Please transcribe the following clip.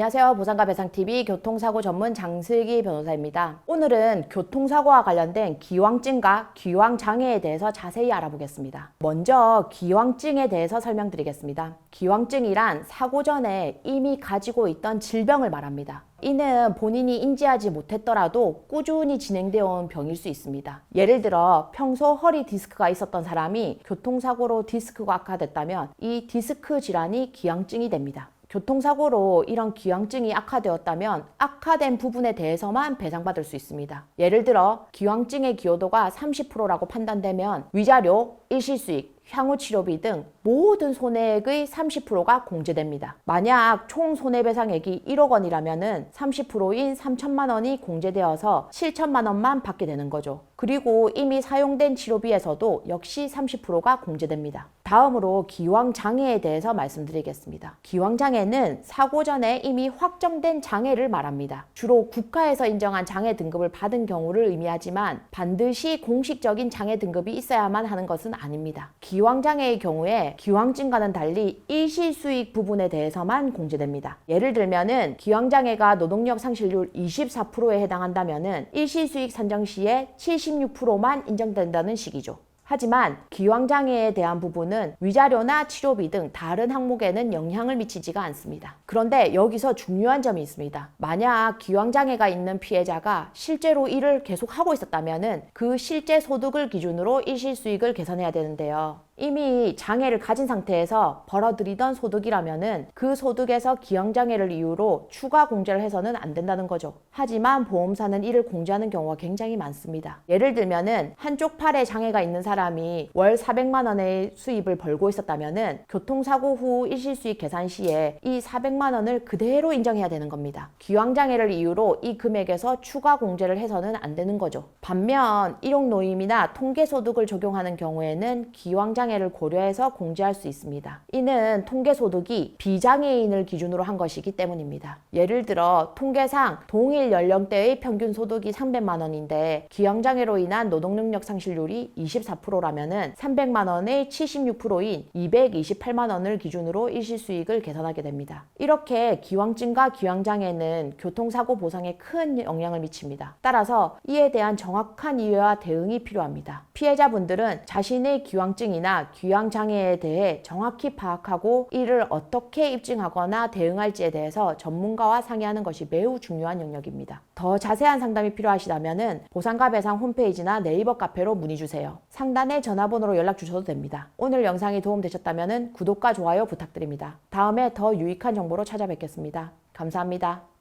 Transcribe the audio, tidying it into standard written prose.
안녕하세요. 보상가 배상TV 교통사고 전문 장슬기 변호사입니다. 오늘은 교통사고와 관련된 기왕증과 기왕장애에 대해서 자세히 알아보겠습니다. 먼저 기왕증에 대해서 설명드리겠습니다. 기왕증이란 사고 전에 이미 가지고 있던 질병을 말합니다. 이는 본인이 인지하지 못했더라도 꾸준히 진행되어 온 병일 수 있습니다. 예를 들어 평소 허리 디스크가 있었던 사람이 교통사고로 디스크가 악화됐다면 이 디스크 질환이 기왕증이 됩니다. 교통사고로 이런 기왕증이 악화되었다면 악화된 부분에 대해서만 배상받을 수 있습니다. 예를 들어 기왕증의 기여도가 30%라고 판단되면 위자료, 일시수익, 향후치료비 등 모든 손해액의 30%가 공제됩니다. 만약 총 손해배상액이 1억 원이라면 30%인 3천만 원이 공제되어서 7천만 원만 받게 되는 거죠. 그리고 이미 사용된 치료비에서도 역시 30%가 공제됩니다. 다음으로 기왕장애에 대해서 말씀드리겠습니다. 기왕장애는 사고 전에 이미 확정된 장애를 말합니다. 주로 국가에서 인정한 장애 등급을 받은 경우를 의미하지만 반드시 공식적인 장애 등급이 있어야만 하는 것은 아닙니다. 기왕장애의 경우에 기왕증과는 달리 일시수익 부분에 대해서만 공제됩니다. 예를 들면은 기왕장애가 노동력 상실률 24%에 해당한다면은 일시수익 산정 시에 76%만 인정된다는 식이죠. 하지만 기왕장애에 대한 부분은 위자료나 치료비 등 다른 항목에는 영향을 미치지가 않습니다. 그런데 여기서 중요한 점이 있습니다. 만약 기왕장애가 있는 피해자가 실제로 일을 계속 하고 있었다면 그 실제 소득을 기준으로 일시수익을 계산해야 되는데요. 이미 장애를 가진 상태에서 벌어들이던 소득이라면은 그 소득에서 기왕장애를 이유로 추가 공제를 해서는 안 된다는 거죠. 하지만 보험사는 이를 공제하는 경우가 굉장히 많습니다. 예를 들면은 한쪽 팔에 장애가 있는 사람이 월 400만 원의 수입을 벌고 있었다면은 교통사고 후 일시수익 계산 시에 이 400만 원을 그대로 인정해야 되는 겁니다. 기왕장애를 이유로 이 금액에서 추가 공제를 해서는 안 되는 거죠. 반면 일용노임이나 통계소득을 적용하는 경우에는 기왕장애를 고려해서 공제할 수 있습니다. 이는 통계소득이 비장애인을 기준으로 한 것이기 때문입니다. 예를 들어 통계상 동일 연령대의 평균 소득이 300만 원인데 기왕장애로 인한 노동능력 상실률이 24%라면은 300만 원의 76%인 228만 원을 기준으로 일시수익을 계산하게 됩니다. 이렇게 기왕증과 기왕장애는 교통사고 보상에 큰 영향을 미칩니다. 따라서 이에 대한 정확한 이해와 대응이 필요합니다. 피해자분들은 자신의 기왕증이나 기왕장애에 대해 정확히 파악하고 이를 어떻게 입증하거나 대응할지에 대해서 전문가와 상의하는 것이 매우 중요한 영역입니다. 더 자세한 상담이 필요하시다면 보상가 배상 홈페이지나 네이버 카페로 문의주세요. 상단에 전화번호로 연락 주셔도 됩니다. 오늘 영상이 도움되셨다면 구독과 좋아요 부탁드립니다. 다음에 더 유익한 정보로 찾아뵙겠습니다. 감사합니다.